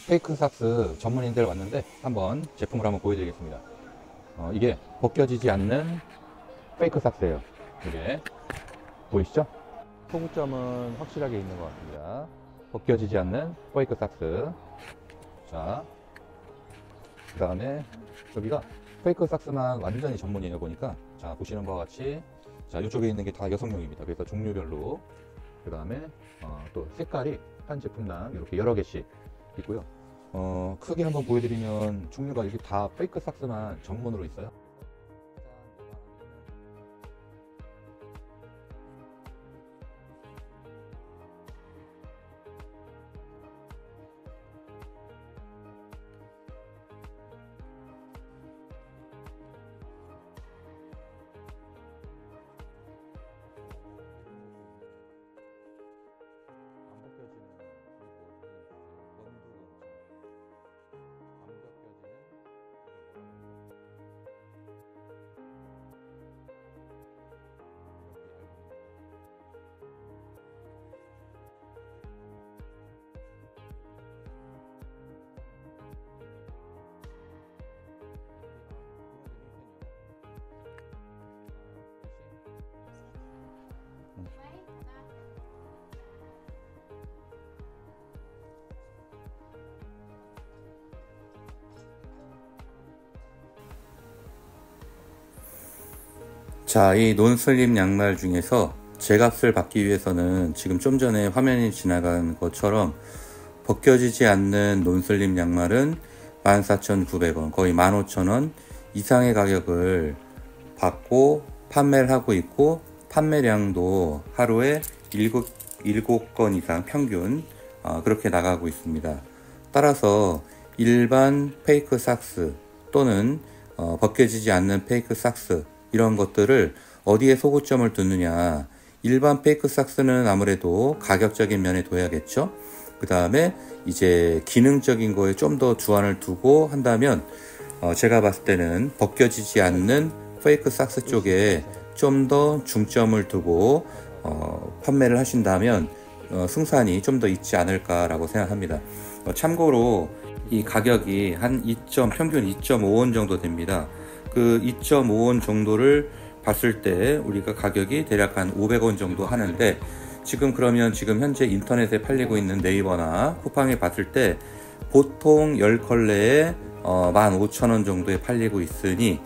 페이크 삭스 전문인들 왔는데 한번 제품을 한번 보여드리겠습니다. 이게 벗겨지지 않는 페이크 삭스예요. 이게 보이시죠? 소구점은 확실하게 있는 것 같습니다. 벗겨지지 않는 페이크 삭스. 자, 그 다음에 여기가 페이크 삭스만 완전히 전문이에요. 보니까 자, 보시는 바와 같이 자, 이쪽에 있는 게 다 여성용입니다. 그래서 종류별로, 그 다음에 또 색깔이 한 제품당 이렇게 여러 개씩 있고요. 크게 한번 보여드리면 종류가 이게 다 페이크 삭스만 전문으로 있어요. 자, 이 논슬립 양말 중에서 제값을 받기 위해서는 지금 좀 전에 화면이 지나간 것처럼 벗겨지지 않는 논슬립 양말은 14,900원, 거의 15,000원 이상의 가격을 받고 판매를 하고 있고, 판매량도 하루에 7건 이상 평균 그렇게 나가고 있습니다. 따라서 일반 페이크 삭스 또는 벗겨지지 않는 페이크 삭스, 이런 것들을 어디에 소구점을 두느냐. 일반 페이크 삭스는 아무래도 가격적인 면에 둬야겠죠. 그 다음에 이제 기능적인 거에 좀 더 주안을 두고 한다면 제가 봤을 때는 벗겨지지 않는 페이크 삭스 쪽에 좀 더 중점을 두고 판매를 하신다면 승산이 좀 더 있지 않을까 라고 생각합니다. 참고로 이 가격이 한 평균 2.5원 정도 됩니다. 그 2.5원 정도를 봤을 때 우리가 가격이 대략 한 500원 정도 하는데, 그러면 지금 현재 인터넷에 팔리고 있는 네이버나 쿠팡에 봤을 때 보통 10컬레에 15,000원 정도에 팔리고 있으니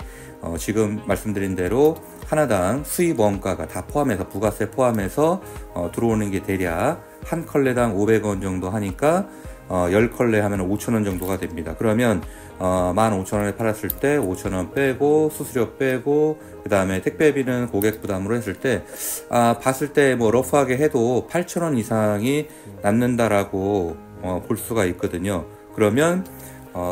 지금 말씀드린 대로 하나당 수입 원가가 다 포함해서, 부가세 포함해서 들어오는 게 대략 한 컬레당 500원 정도 하니까 10컬레 하면 5,000원 정도가 됩니다. 그러면 15,000원에 팔았을 때 5,000원 빼고 수수료 빼고 그 다음에 택배비는 고객 부담으로 했을 때 봤을 때 뭐 러프하게 해도 8,000원 이상이 남는다라고 볼 수가 있거든요. 그러면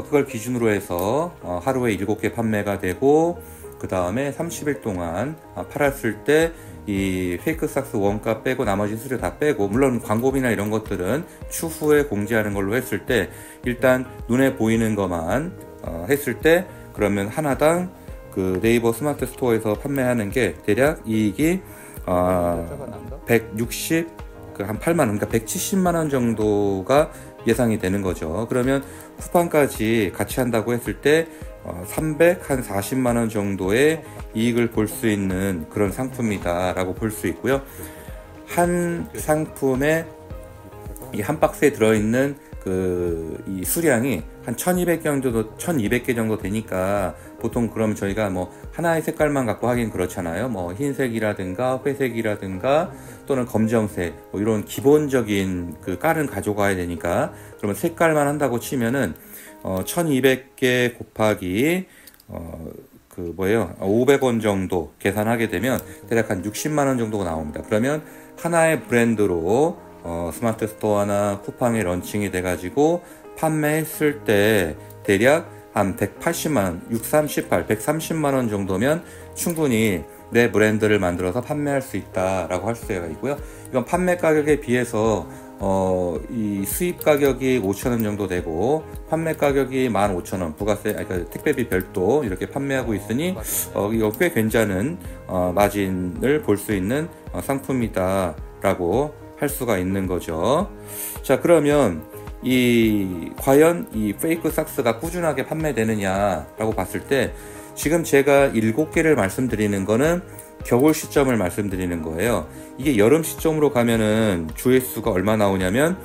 그걸 기준으로 해서 하루에 7개 판매가 되고, 그 다음에 30일 동안 팔았을 때 이 페이크 삭스 원가 빼고 나머지 수수료 다 빼고, 물론 광고비나 이런 것들은 추후에 공지하는 걸로 했을 때 일단 눈에 보이는 것만 했을 때, 그러면 하나당 그 네이버 스마트 스토어에서 판매하는 게 대략 이익이 160, 한 8만원, 그러니까 170만원 정도가 예상이 되는 거죠. 그러면 쿠팡까지 같이 한다고 했을 때 340만원 정도의 이익을 볼 수 있는 그런 상품이다 라고 볼 수 있고요. 한 상품에 이 한 박스에 들어있는 이 수량이 한 1200개 정도 되니까, 보통 그럼 저희가 뭐 하나의 색깔만 갖고 하긴 그렇잖아요. 뭐 흰색이라든가 회색이라든가 또는 검정색, 뭐 이런 기본적인 그 깔은 가져가야 되니까, 그러면 색깔만 한다고 치면은 1200개 곱하기 500원 정도 계산하게 되면 대략 한 60만원 정도가 나옵니다. 그러면 하나의 브랜드로 스마트 스토어나 쿠팡에 런칭이 돼가지고 판매했을 때 대략 한 180만원, 130만원 정도면 충분히 내 브랜드를 만들어서 판매할 수 있다라고 할 수가 있고요. 이건 판매 가격에 비해서 이 수입 가격이 5,000원 정도 되고 판매 가격이 15,000원, 부가세, 그러니까 택배비 별도 이렇게 판매하고 있으니 이거 꽤 괜찮은 마진을 볼 수 있는 상품이다 라고 할 수가 있는 거죠. 자, 그러면 과연 이 페이크 삭스가 꾸준하게 판매되느냐라고 봤을 때 지금 제가 7개를 말씀드리는 거는 겨울 시점을 말씀드리는 거예요. 이게 여름 시점으로 가면은 조회수가 얼마 나오냐면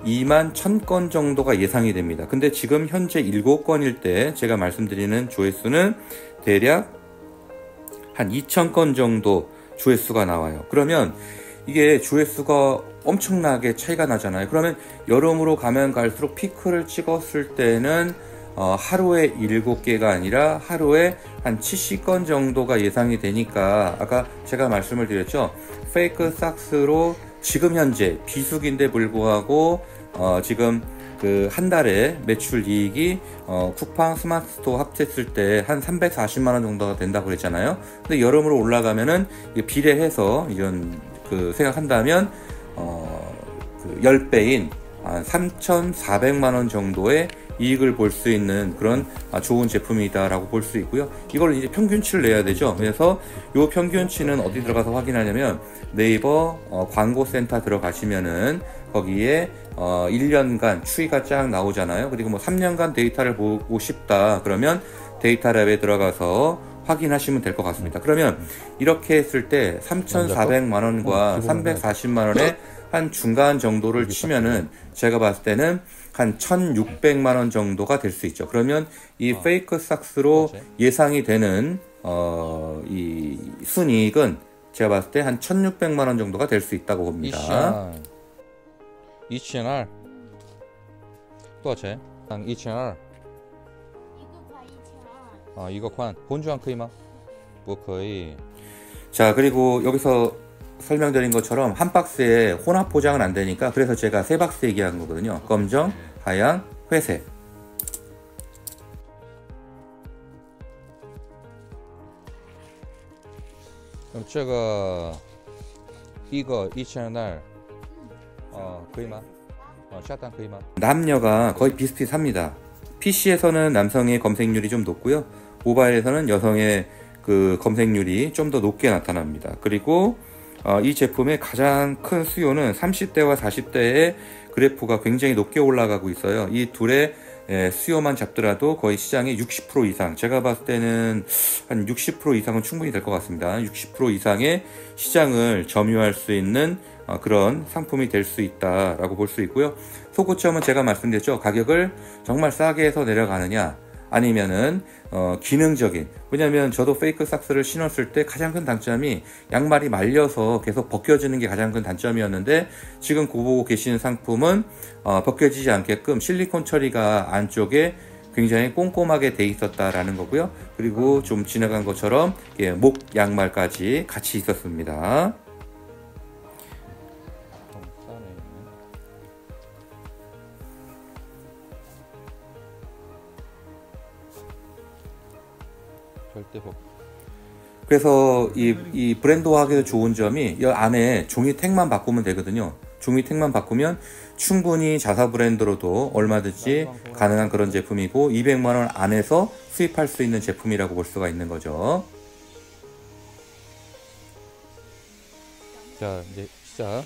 2만 1000건 정도가 예상이 됩니다. 근데 지금 현재 7건일 때 제가 말씀드리는 조회수는 대략 한 2000건 정도 조회수가 나와요. 그러면 이게 조회수가 엄청나게 차이가 나잖아요. 그러면 여름으로 가면 갈수록 피크를 찍었을 때는 하루에 7개가 아니라 하루에 한 70건 정도가 예상이 되니까 아까 제가 말씀을 드렸죠. 페이크 삭스로 지금 현재 비수기인데 불구하고 지금 그 한 달에 매출 이익이 쿠팡 스마트 스토어 합쳤을 때 한 340만원 정도가 된다고 그랬잖아요. 근데 여름으로 올라가면은 비례해서 이런 그 생각한다면 그 10배인 3,400만원 정도의 이익을 볼 수 있는 그런 좋은 제품이다 라고 볼 수 있고요. 이걸 이제 평균치를 내야 되죠. 그래서 이 평균치는 어디 들어가서 확인하냐면 네이버 광고센터 들어가시면은 거기에 1년간 추이가 쫙 나오잖아요. 그리고 뭐 3년간 데이터를 보고 싶다 그러면 데이터랩에 들어가서 확인하시면 될 것 같습니다. 그러면 이렇게 했을 때 3,400만원과 340만원의 한 중간 정도를 치면은 제가 봤을 때는 한 1,600만원 정도가 될 수 있죠. 그러면 이 페이크 삭스로 예상이 되는 이 순이익은 제가 봤을 때 한 1,600만원 정도가 될 수 있다고 봅니다. 2,000R 多少钱？ 2,000R 一个宽本주한可以吗？不可以。 자, 그리고 여기서 설명드린 것처럼 한 박스에 혼합 포장은 안 되니까 그래서 제가 3박스 얘기한 거거든요. 검정, 하양, 회색. 그럼 这个一个2,000R 可以吗？下单可以吗？ 남녀가 거의 비슷비슷합니다. PC에서는 남성의 검색률이 좀 높고요. 모바일에서는 여성의 그 검색률이 좀 더 높게 나타납니다. 그리고 이 제품의 가장 큰 수요는 30대와 40대의 그래프가 굉장히 높게 올라가고 있어요. 이 둘의 수요만 잡더라도 거의 시장의 60% 이상, 제가 봤을 때는 한 60% 이상은 충분히 될 것 같습니다. 60% 이상의 시장을 점유할 수 있는 그런 상품이 될 수 있다라고 볼 수 있고요. 소고점은 제가 말씀드렸죠. 가격을 정말 싸게 해서 내려가느냐 아니면은 기능적인, 왜냐면 저도 페이크 삭스를 신었을 때 가장 큰 단점이 양말이 말려서 계속 벗겨지는 게 가장 큰 단점이었는데 지금 보고 계시는 상품은 벗겨지지 않게끔 실리콘 처리가 안쪽에 굉장히 꼼꼼하게 돼 있었다라는 거고요. 그리고 좀 지나간 것처럼 목 양말까지 같이 있었습니다. 그래서 이 브랜드화하기도 좋은 점이 이 안에 종이 택만 바꾸면 되거든요. 종이 택만 바꾸면 충분히 자사 브랜드로도 얼마든지 가능한 그런 제품이고 200만원 안에서 수입할 수 있는 제품이라고 볼 수가 있는 거죠. 자, 이제 시작.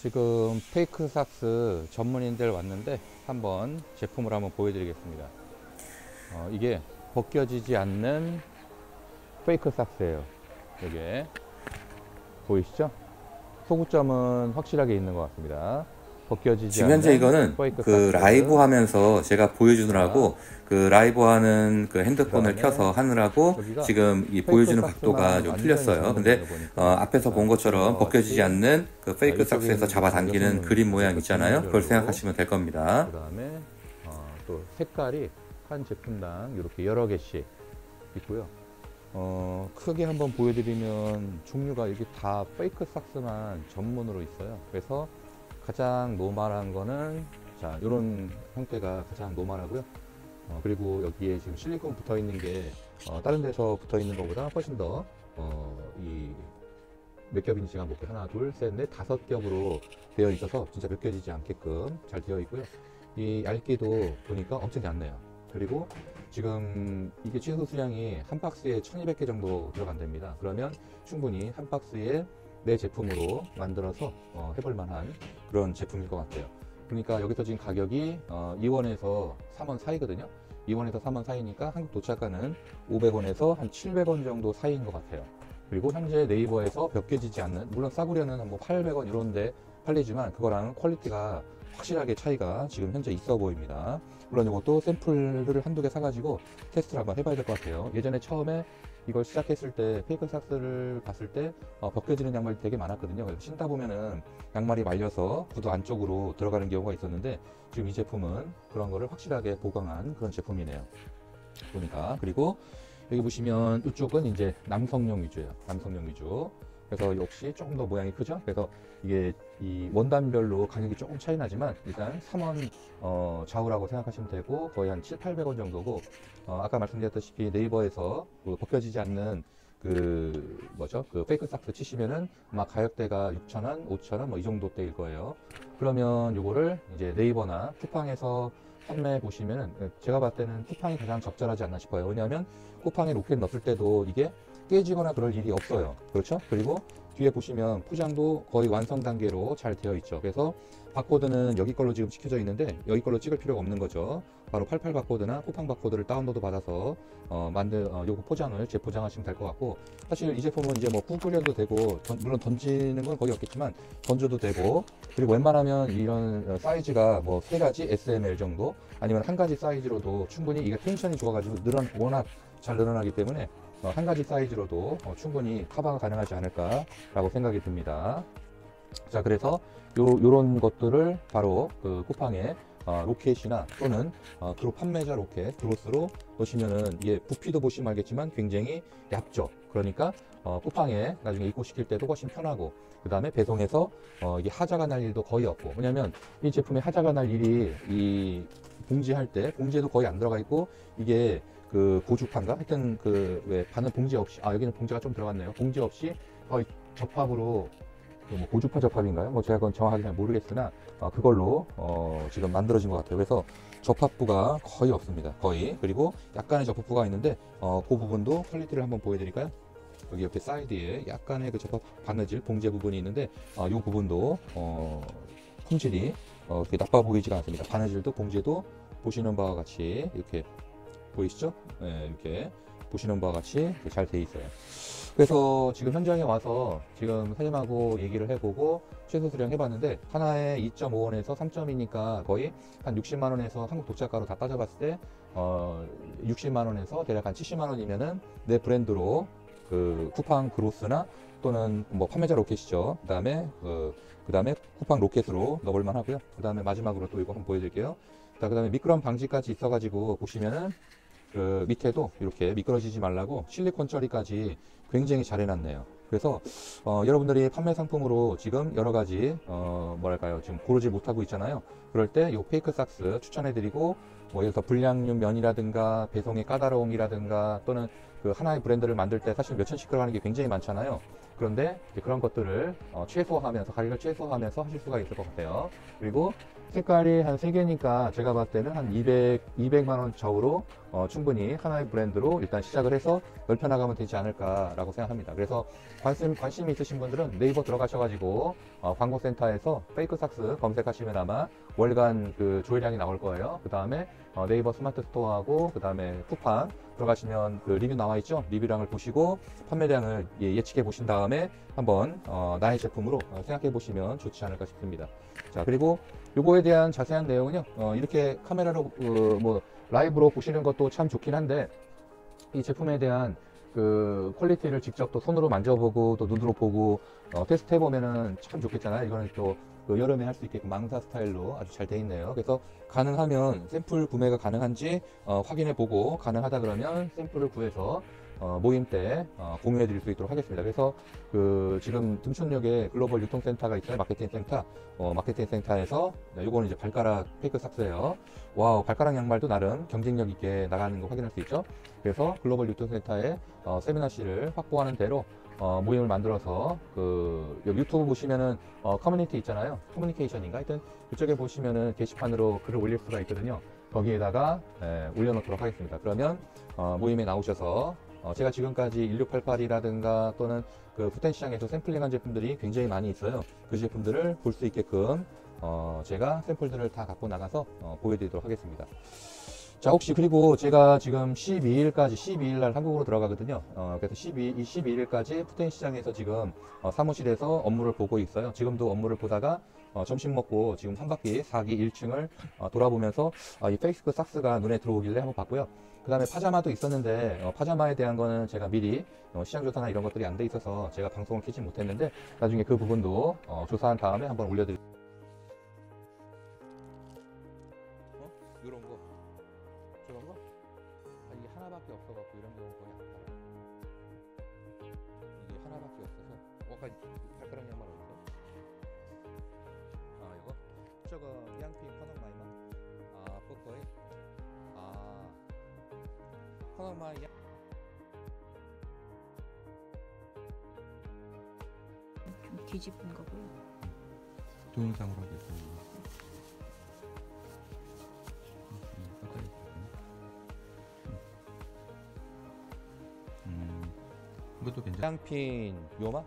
지금 페이크 삭스 전문인들 왔는데 한번 제품을 한번 보여드리겠습니다. 이게 벗겨지지 않는 페이크 삭스예요. 이게 보이시죠? 소구점은 확실하게 있는 것 같습니다. 벗겨지지 지금 현재 이거는 페이크 그 삭스. 라이브 하면서 제가 보여주느라고 그 라이브 하는 그 핸드폰을 켜서 하느라고 지금 이 보여주는 각도가 좀 틀렸어요. 근데 앞에서 본 것처럼 벗겨지지 않는 그 페이크 삭스에서 잡아당기는 그림 모양 있잖아요. 그걸 생각하시면 될 겁니다. 그 다음에 또 색깔이 한 제품당 이렇게 여러 개씩 있고요. 크게 한번 보여드리면 종류가 이게 다 페이크 삭스만 전문으로 있어요. 그래서 가장 노멀한 거는 자, 이런 형태가 가장 노멀하고요. 그리고 여기에 지금 실리콘 붙어 있는 게 다른 데서 붙어 있는 것보다 훨씬 더 이 몇 겹인지 제가 볼게요. 하나, 둘, 셋, 넷, 5겹으로 되어 있어서 진짜 벗겨지지 않게끔 잘 되어 있고요. 이 얇기도 보니까 엄청 얇네요. 그리고 지금 이게 취소 수량이 한 박스에 1200개 정도 들어간답니다. 그러면 충분히 한 박스에 내 제품으로 만들어서 해볼 만한 그런 제품일 것 같아요. 그러니까 여기서 지금 가격이 2원에서 3원 사이거든요. 2원에서 3원 사이니까 한국 도착가는 500원에서 한 700원 정도 사이인 것 같아요. 그리고 현재 네이버에서 벗겨지지 않는, 물론 싸구려는 뭐 800원 이런데 팔리지만 그거랑 퀄리티가 확실하게 차이가 지금 현재 있어 보입니다. 물론 이것도 샘플을 한두 개 사가지고 테스트를 한번 해봐야 될 것 같아요. 예전에 처음에 이걸 시작했을 때 페이크삭스를 봤을 때 벗겨지는 양말이 되게 많았거든요. 그래서 신다 보면은 양말이 말려서 구두 안쪽으로 들어가는 경우가 있었는데 지금 이 제품은 그런 거를 확실하게 보강한 그런 제품이네요. 보니까. 그리고 여기 보시면 이쪽은 이제 남성용 위주예요. 남성용 위주. 그래서 역시 조금 더 모양이 크죠. 그래서 이게 이 원단별로 가격이 조금 차이 나지만 일단 3원 좌우라고 생각하시면 되고 거의 한 700~800원 정도고 아까 말씀드렸다시피 네이버에서 그 벗겨지지 않는 그 뭐죠? 그 페이크삭스 치시면은 아마 가격대가 6,000원, 5,000원 뭐 이 정도대일 거예요. 그러면 요거를 이제 네이버나 쿠팡에서 판매 보시면은 제가 봤을 때는 쿠팡이 가장 적절하지 않나 싶어요. 왜냐하면 쿠팡에 로켓 넣었을 때도 이게 깨지거나 그럴 일이 없어요. 그렇죠? 그리고 뒤에 보시면 포장도 거의 완성 단계로 잘 되어 있죠. 그래서 바코드는 여기 걸로 지금 찍혀져 있는데 여기 걸로 찍을 필요가 없는 거죠. 바로 88 바코드나 쿠팡 바코드를 다운로드 받아서 요거 포장을 재포장하시면 될 것 같고, 사실 이 제품은 이제 뭐 꾹 끓여도 되고 물론 던지는 건 거의 없겠지만 던져도 되고, 그리고 웬만하면 이런 사이즈가 뭐 3가지 SML 정도 아니면 한 가지 사이즈로도 충분히 이게 텐션이 좋아가지고 워낙 잘 늘어나기 때문에 한 가지 사이즈로도 충분히 커버가 가능하지 않을까라고 생각이 듭니다. 자, 그래서 요런 것들을 바로 그 쿠팡에 로켓이나 또는 판매자 로켓 그로스로 넣으시면은 이게 부피도 보시면 알겠지만 굉장히 얇죠. 그러니까 쿠팡에 나중에 입고시킬 때도 훨씬 편하고, 그 다음에 배송해서 이게 하자가 날 일도 거의 없고, 왜냐면 이 제품에 하자가 날 일이 이 봉지할 때 봉지에도 거의 안 들어가 있고, 이게 그 고주판가? 하여튼 그 왜 바늘 봉지 없이, 여기는 봉지가 좀 들어갔네요. 봉지 없이 거의 접합으로 뭐 고주파 접합인가요? 뭐 제가 그건 정확하게 잘 모르겠으나 그걸로 지금 만들어진 것 같아요. 그래서 접합부가 거의 없습니다. 거의. 그리고 약간의 접합부가 있는데 그 부분도 퀄리티를 한번 보여드릴까요? 여기 옆에 사이드에 약간의 그 접합 바느질 봉제 부분이 있는데 이 부분도 품질이 그렇게 나빠 보이지가 않습니다. 바느질도 봉제도 보시는 바와 같이 이렇게 보이시죠? 네, 이렇게 보시는 바와 같이 잘 돼 있어요. 그래서 지금 현장에 와서 지금 사장님하고 얘기를 해보고 최소 수령 해봤는데 하나에 2.5원에서 3.2니까 거의 한 60만원에서 한국 도착가로 다 따져봤을 때 60만원에서 대략 한 70만원이면은 내 브랜드로 그 쿠팡 그로스나 또는 뭐 판매자 로켓이죠. 그 다음에 쿠팡 로켓으로 넣어볼만 하고요. 그 다음에 마지막으로 또 이거 한번 보여드릴게요. 자, 그 다음에 미끄럼 방지까지 있어가지고 보시면은 그 밑에도 이렇게 미끄러지지 말라고 실리콘 처리까지 굉장히 잘 해놨네요. 그래서 여러분들이 판매 상품으로 지금 여러 가지 뭐랄까요, 지금 고르지 못하고 있잖아요. 그럴 때 이 페이크삭스 추천해드리고, 뭐 예를 들어 불량률 면이라든가 배송의 까다로움이라든가 또는 그 하나의 브랜드를 만들 때 사실 몇천씩 들어가는 게 굉장히 많잖아요. 그런데 그런 것들을 최소화하면서, 가격을 최소화하면서 하실 수가 있을 것 같아요. 그리고 색깔이 한 3개니까 제가 봤을 때는 한 200만원 좌우로 충분히 하나의 브랜드로 일단 시작을 해서 넓혀나가면 되지 않을까라고 생각합니다. 그래서 관심이 있으신 분들은 네이버 들어가셔가지고 광고센터에서 페이크삭스 검색하시면 아마 월간 그 조회량이 나올 거예요. 그 다음에 네이버 스마트 스토어하고 그 다음에 쿠팡 들어가시면 그 리뷰 나와 있죠. 리뷰량을 보시고 판매량을 예측해 보신 다음에 한번 나의 제품으로 생각해 보시면 좋지 않을까 싶습니다. 자, 그리고 요거에 대한 자세한 내용은요, 이렇게 카메라로 뭐 라이브로 보시는 것도 참 좋긴 한데, 이 제품에 대한 그 퀄리티를 직접 또 손으로 만져보고 또 눈으로 보고 테스트 해보면은 참 좋겠잖아요. 이거는 또 그 여름에 할 수 있게끔 망사 스타일로 아주 잘 돼 있네요. 그래서 가능하면 샘플 구매가 가능한지 확인해 보고, 가능하다 그러면 샘플을 구해서 모임 때 공유해 드릴 수 있도록 하겠습니다. 그래서 그 지금 등촌역에 글로벌 유통센터가 있어요. 마케팅 센터. 마케팅 센터에서 요거는 이제 발가락 페이크삭스예요. 와우, 발가락 양말도 나름 경쟁력 있게 나가는 거 확인할 수 있죠. 그래서 글로벌 유통센터에 세미나실을 확보하는 대로 모임을 만들어서 그 유튜브 보시면은 커뮤니티 있잖아요. 커뮤니케이션인가? 하여튼 그쪽에 보시면은 게시판으로 글을 올릴 수가 있거든요. 거기에다가 올려놓도록 하겠습니다. 그러면 모임에 나오셔서 제가 지금까지 1688이라든가 또는 그 푸텐시장에서 샘플링한 제품들이 굉장히 많이 있어요. 그 제품들을 볼 수 있게끔 제가 샘플들을 다 갖고 나가서 보여드리도록 하겠습니다. 자, 혹시 그리고 제가 지금 12일 날 한국으로 들어가거든요. 그래서 12일까지 푸텐 시장에서 지금 사무실에서 업무를 보고 있어요. 지금도 업무를 보다가 점심 먹고 지금 한 바퀴 4기 1층을 돌아보면서 이 페이스크 삭스가 눈에 들어오길래 한번 봤고요. 그 다음에 파자마도 있었는데 파자마에 대한 거는 제가 미리 시장 조사나 이런 것들이 안 돼 있어서 제가 방송을 켜지 못했는데 나중에 그 부분도 조사한 다음에 한번 올려드릴게요. 이런 거, 저런 거? 이게 하나밖에 없어갖고 이런 경우 거의 안 팔아요. 이게 하나밖에 없어서 발가락 양말 어딨어? 이거? 저거 양피 커넥 마이마? 그거에? 커넥 마이 좀 뒤집은 거고요. 동영상으로 하겠습니다. 이것도 괜찮아. 양핀 요마?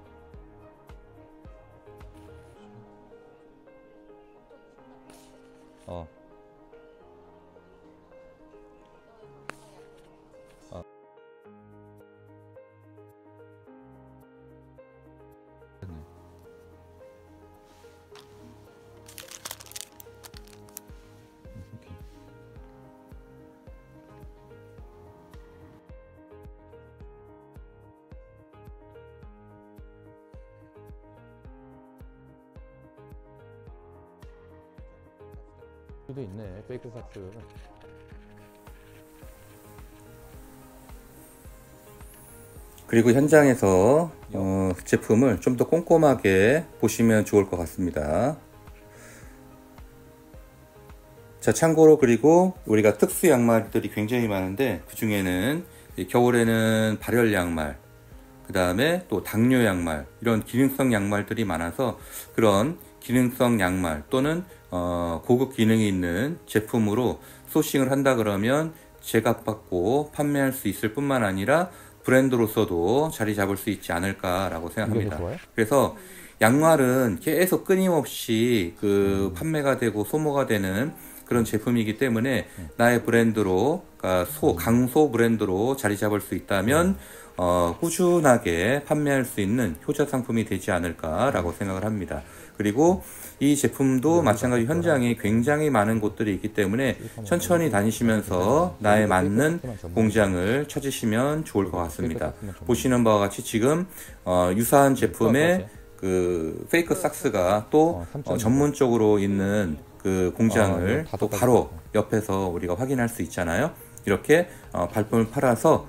도 있네, 페이크 삭스. 그리고 현장에서 제품을 좀 더 꼼꼼하게 보시면 좋을 것 같습니다. 자, 참고로 그리고 우리가 특수 양말들이 굉장히 많은데 그 중에는 겨울에는 발열 양말, 그 다음에 또 당뇨 양말, 이런 기능성 양말들이 많아서 그런 기능성 양말 또는 고급 기능이 있는 제품으로 소싱을 한다 그러면 제값받고 판매할 수 있을 뿐만 아니라 브랜드로서도 자리 잡을 수 있지 않을까라고 생각합니다. 그래서 양말은 계속 끊임없이 판매가 되고 소모가 되는 그런 제품이기 때문에 나의 브랜드로, 그러니까 강소 브랜드로 자리 잡을 수 있다면 꾸준하게 판매할 수 있는 효자 상품이 되지 않을까라고 생각을 합니다. 그리고 이 제품도 마찬가지 현장에 굉장히 많은 곳들이 있기 때문에 천천히 다니시면서 나에 맞는 공장을 찾으시면 좋을 것 같습니다. 보시는 바와 같이 지금 유사한 제품의 그 페이크 삭스가 또 전문적으로 있는 그 공장을 또 바로 옆에서 우리가 확인할 수 있잖아요. 이렇게 발품을 팔아서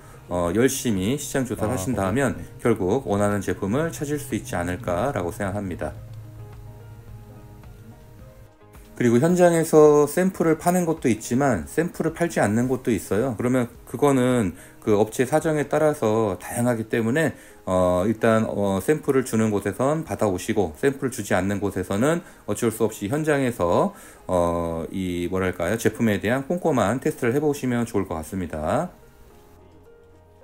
열심히 시장 조사를 하신다면 결국 원하는 제품을 찾을 수 있지 않을까라고 생각합니다. 그리고 현장에서 샘플을 파는 곳도 있지만 샘플을 팔지 않는 곳도 있어요. 그러면 그거는 그 업체 사정에 따라서 다양하기 때문에 일단 샘플을 주는 곳에선 받아오시고 샘플을 주지 않는 곳에서는 어쩔 수 없이 현장에서 이 뭐랄까요, 제품에 대한 꼼꼼한 테스트를 해보시면 좋을 것 같습니다.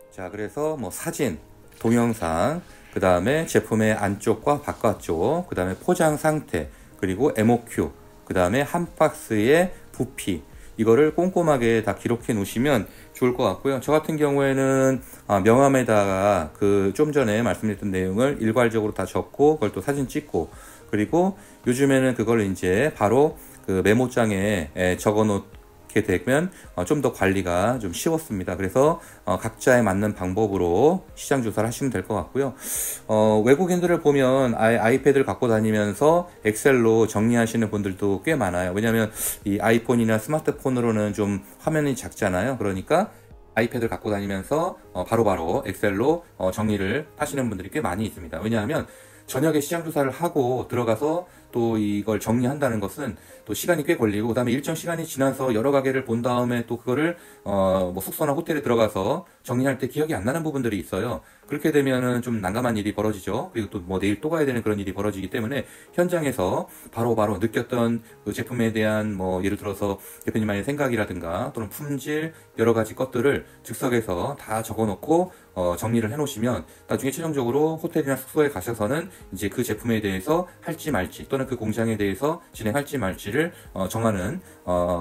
자, 그래서 뭐 사진, 동영상, 그 다음에 제품의 안쪽과 바깥쪽, 그 다음에 포장 상태, 그리고 MOQ, 그 다음에 한 박스의 부피, 이거를 꼼꼼하게 다 기록해 놓으시면 좋을 것 같고요. 저 같은 경우에는 명함에다가 그 좀 전에 말씀드렸던 내용을 일괄적으로 다 적고 그걸 또 사진 찍고, 그리고 요즘에는 그걸 이제 바로 그 메모장에 적어 놓게 되면 좀 더 관리가 좀 쉬웠습니다. 그래서 각자에 맞는 방법으로 시장 조사를 하시면 될 것 같고요. 외국인들을 보면 아이패드를 갖고 다니면서 엑셀로 정리하시는 분들도 꽤 많아요. 왜냐하면 이 아이폰이나 스마트폰으로는 좀 화면이 작잖아요. 그러니까 아이패드를 갖고 다니면서 바로바로 엑셀로 정리를 하시는 분들이 꽤 많이 있습니다. 왜냐하면 저녁에 시장 조사를 하고 들어가서 또 이걸 정리한다는 것은 또 시간이 꽤 걸리고, 그 다음에 일정 시간이 지나서 여러 가게를 본 다음에 또 그거를 뭐 숙소나 호텔에 들어가서 정리할 때 기억이 안 나는 부분들이 있어요. 그렇게 되면은 좀 난감한 일이 벌어지죠. 그리고 또 뭐 내일 또 가야 되는 그런 일이 벌어지기 때문에 현장에서 바로바로 느꼈던 그 제품에 대한 뭐 예를 들어서 대표님만의 생각이라든가 또는 품질 여러 가지 것들을 즉석에서 다 적어놓고 정리를 해놓으시면 나중에 최종적으로 호텔이나 숙소에 가셔서는 이제 그 제품에 대해서 할지 말지 또는 그 공장에 대해서 진행할지 말지를 정하는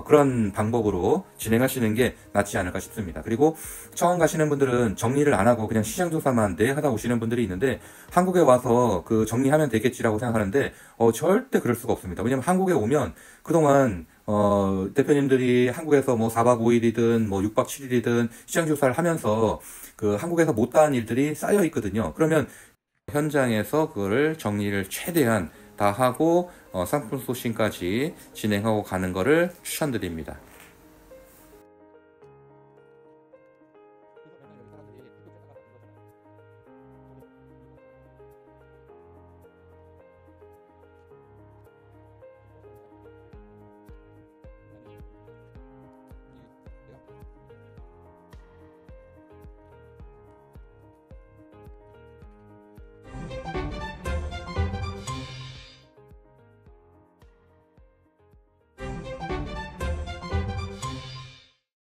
그런 방법으로 진행하시는 게 낫지 않을까 싶습니다. 그리고 처음 가시는 분들은 정리를 안 하고 그냥 시장 조사만 내 하다 오시는 분들이 있는데 한국에 와서 그 정리하면 되겠지라고 생각하는데 절대 그럴 수가 없습니다. 왜냐면 한국에 오면 그동안 대표님들이 한국에서 뭐 4박 5일이든 뭐 6박 7일이든 시장 조사를 하면서 그 한국에서 못다한 일들이 쌓여 있거든요. 그러면 현장에서 그거를 정리를 최대한 다 하고 상품 소싱까지 진행하고 가는 거를 추천드립니다.